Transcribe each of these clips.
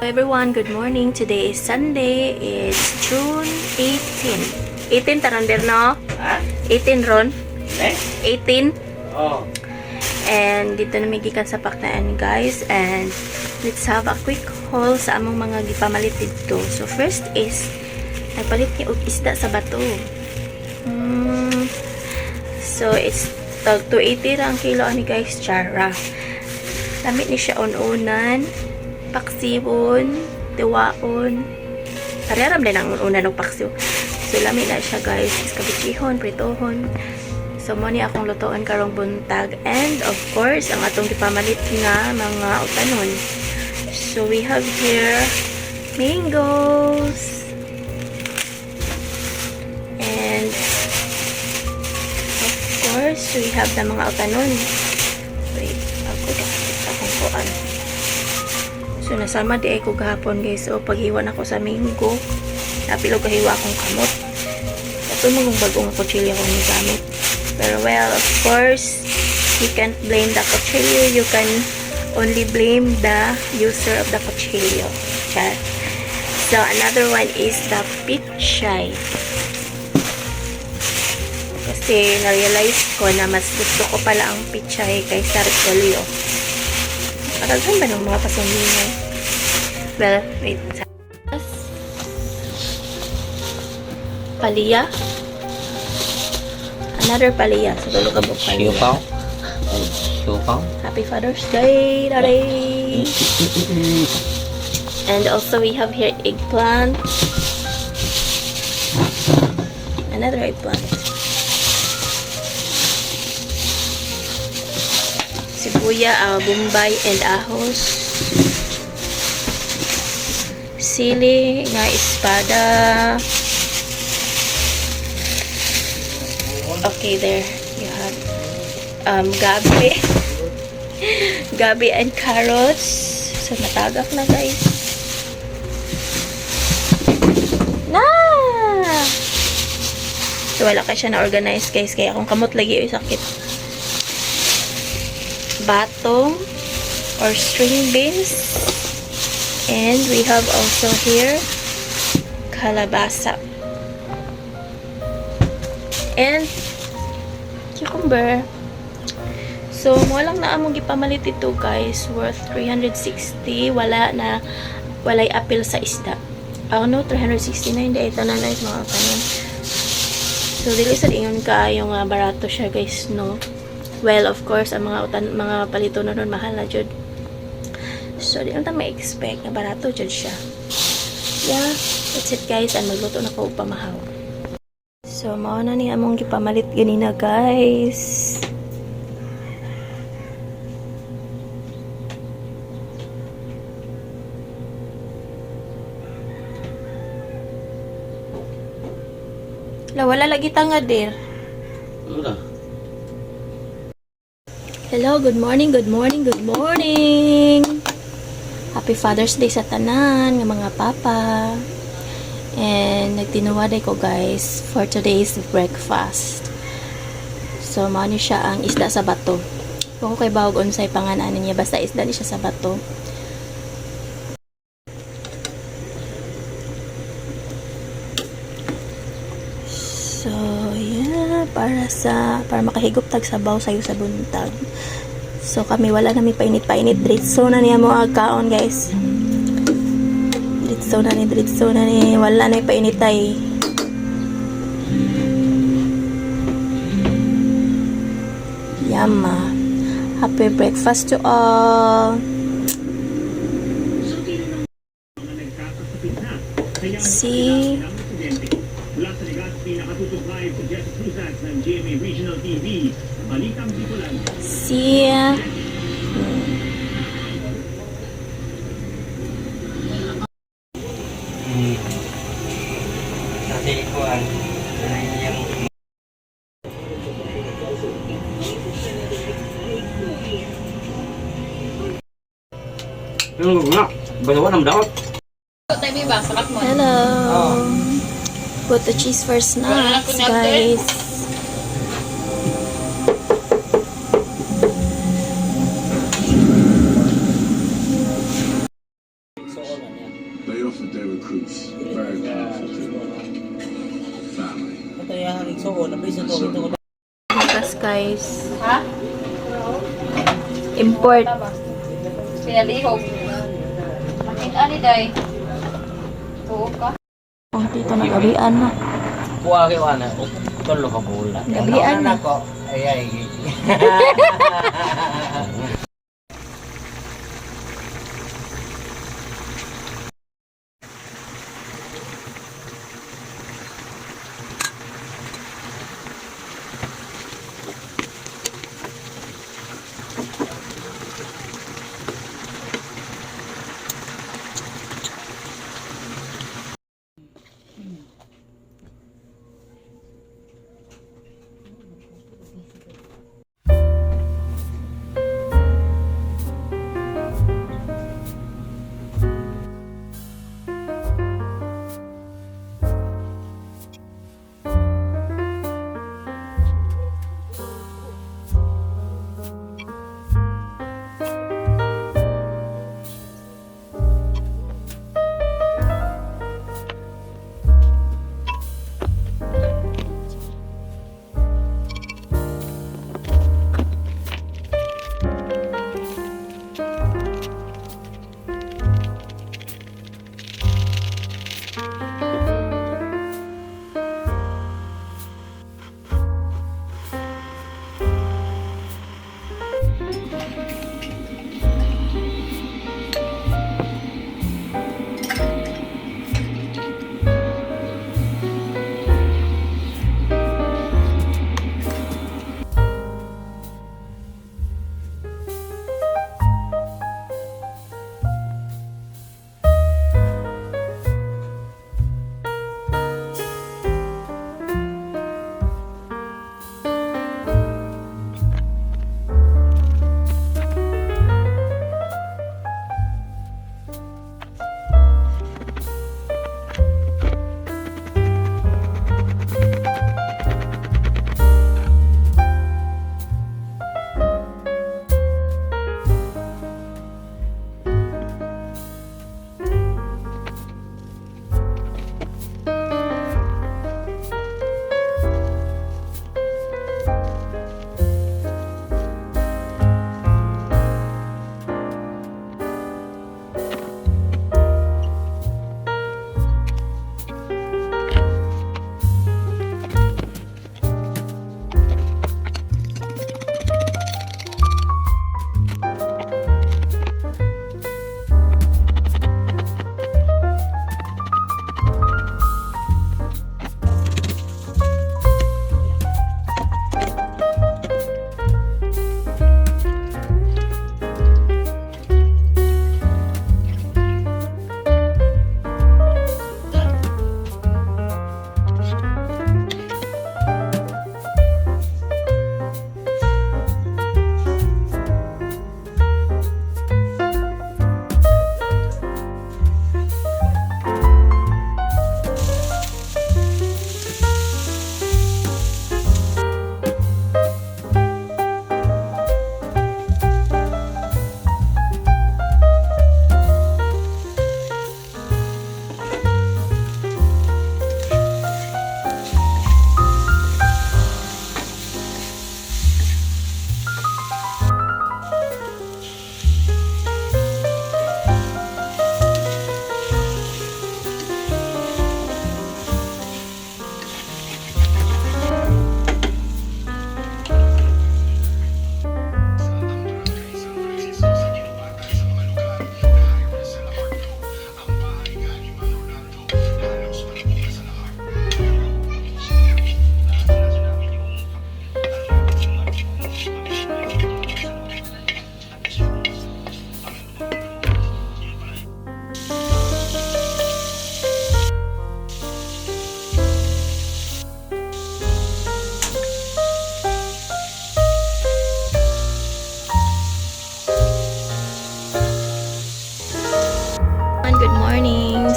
Everyone, good morning. Today is Sunday. It's June 18. 18 tarander no? Ha? 18 ron? Eh? 18. Oh. And dito na may gikan sa Paknaan guys. And let's have a quick haul sa among mga gipamalit dito. So first is nagpalit ni og isda sa bato. So it's tag 280 ra ang kilo ani guys, chara. Lamit ni siya on-unan, paksiwon, tiwaon. Pare-aram din ang unan ng paksiw. So lamit na siya guys, iskabichihon, pritohon. So mo ni akong lutoan karong buntag, and of course ang atong gipamalit nga mga utanon. So we have here mangoes. And of course, we have the mga utanon. Wait, ako gahapon akong kuan. So, nasama di ay ko gahapon guys. So, paghiwan ako sa mango, napilo kahiwa akong kamot. Ito mong bagong kutsilyo akong gamit. Pero well, of course, you can't blame the kutsilyo. You can only blame the user of the kutsilyo. Char. So, another one is the pichay. Kasi na-realize ko na mas gusto ko pala ang pichay kaysa repolyo. Paraghan ba ng mga pasanglinay? Well, wait. Paliya. Another paliya. So, tulog ka buk paliya. Siupaw. Siupaw. Happy Father's Day, Daddy! And also, we have here eggplant. Another eggplant. Sibuya, bombay, and ahos. Sili nga espada. Okay, there you have gabi. Gabi and carrots. So, natagak na guys. Na! So, wala ka siya na-organize guys. Kaya kung kamot lagi yung sakit. Batong or string beans, and we have also here kalabasa and cucumber. So mo lang na among gipamalit ito guys, worth 360. Walay apil sa isda. No, 369 di ito na nice mga kanin. So dili sad ingon kaayo nga barato siya guys, no. Well, of course, ang mga palito na nun, mahal na jud. So, di naman ma-expect na barato jud siya. Yeah, that's it guys. And magluto na ko pamahaw. So, mao na ni among gipamalit ganina guys. Wala lagi tanga der. Wala. Hello, good morning, good morning, good morning! Happy Father's Day sa tanan, ng mga papa. And nagtinuwaday ko guys for today's breakfast. So, mao ni siya ang isda sa bato. Kung kay bawag unsay panganan niya, basta isda ni siya sa bato. So, yeah, para makahigop tag sabaw sayo sa buntag. So, kami wala nami painit-painit. Diretso na niya mo agkaon, guys. Diretso na ni. Wala na painitay. Yama. Happy breakfast to all. See? Mula sa Legazpi, nakatutok live sa Jessica Cruzat ng GMA Regional TV. Balitang dito lang. See ya. Kasi ikuan. Yung nga, balawan ang daot. Hello. Put the cheese for snacks, guys. Report. Pinalihog. Makita ni Day. Oo ka. Oh, dito na gabian na. Kuha kayo ana. Tulo ka bola. Gabian na. Ako. Ay.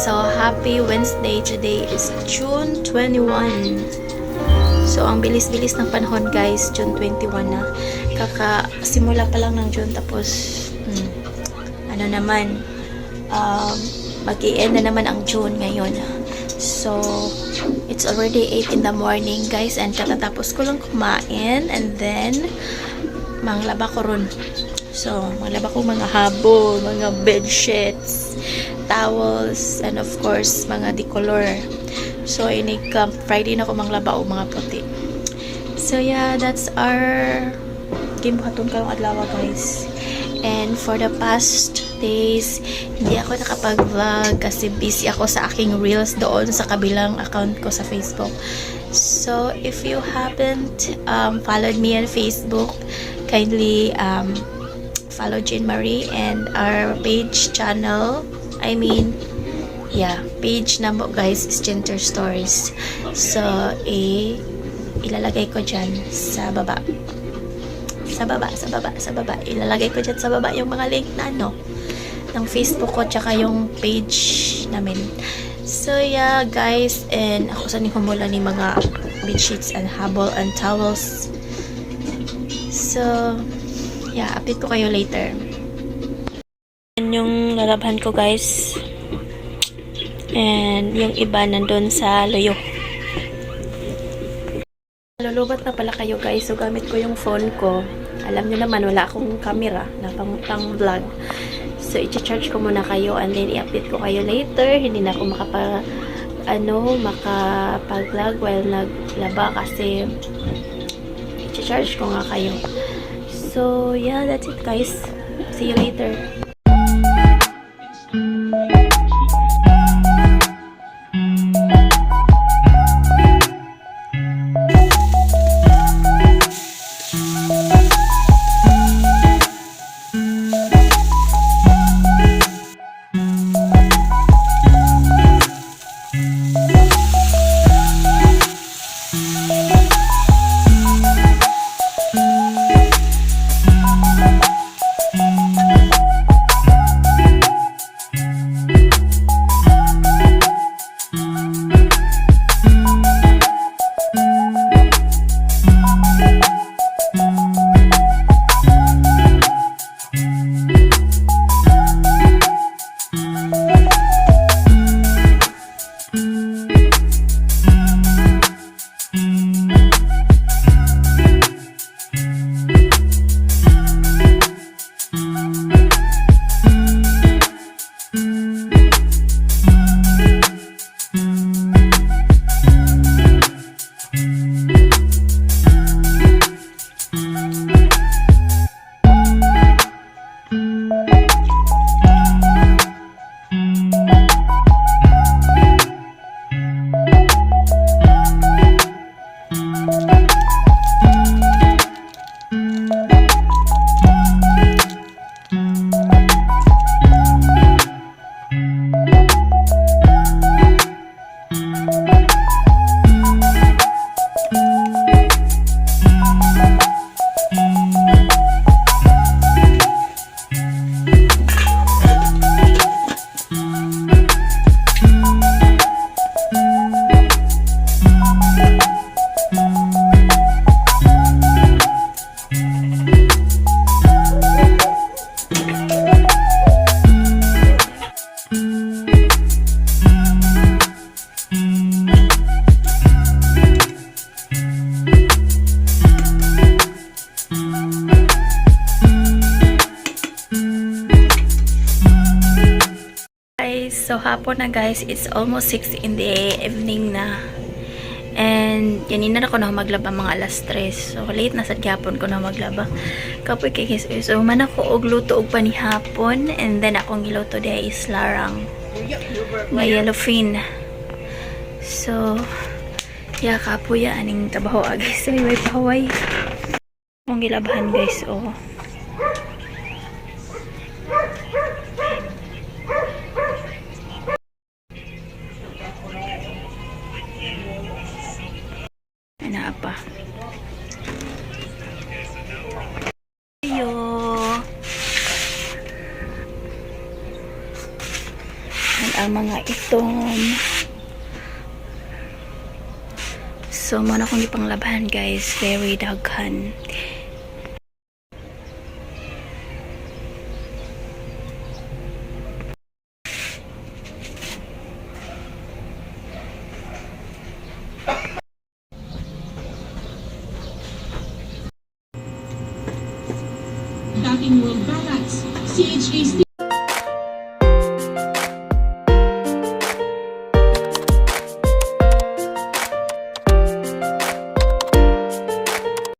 So, happy Wednesday. Today is June 21. So, ang bilis-bilis ng panahon, guys. June 21 na. Kakasimula pa lang ng June. Tapos, ano naman, mag-i-end na naman ang June ngayon. So, it's already 8 in the morning, guys. And katatapos ko lang kumain. And then, manglaba ko ron. So, maglaba ko mga habo, mga bedsheets, towels, and of course, mga decolor. So, Friday na ko manglaba o mga puti. So, yeah, that's our game hatong karong adlaw, guys. And for the past days, hindi ako nakapag-vlog kasi busy ako sa aking reels doon sa kabilang account ko sa Facebook. So, if you haven't followed me on Facebook, kindly follow Jean Marie and our page channel. Page na mo guys is Genter Stories. So, ilalagay ko dyan sa baba. Sa baba. Ilalagay ko dyan sa baba yung mga link na ng Facebook ko tsaka yung page namin. So, yeah, guys. And ako sa humula ni mga bedsheets and habol and towels. So, yeah, update ko kayo later. Yan yung lalabhan ko, guys. And yung iba nandun sa loyo. Lulubat na pala kayo, guys. So, gamit ko yung phone ko. Alam nyo naman, wala akong camera na pang-vlog. So, i-charge ko muna kayo and then i-update ko kayo later. Hindi na ako makapag-vlog while naglaba kasi i-charge ko nga kayo. So, yeah, that's it, guys. See you later. So, hapon na guys. It's almost 6 in the evening na. And, yanina na ako na maglaba mga alas 3. So, late na sa hapon ko na maglaba. Kapoy kay guys. So, man ako og luto og panihapon. And then, akong giluto day is larang. Nga yellowfin. So, yeah, kapoy aning trabaho guys. So, may pahaway. Akong gilabahan guys. Oh. Pa. Ayo. Ang mga itom. So, muna akong ipanglabahan guys. Very daghan. Dating world HHD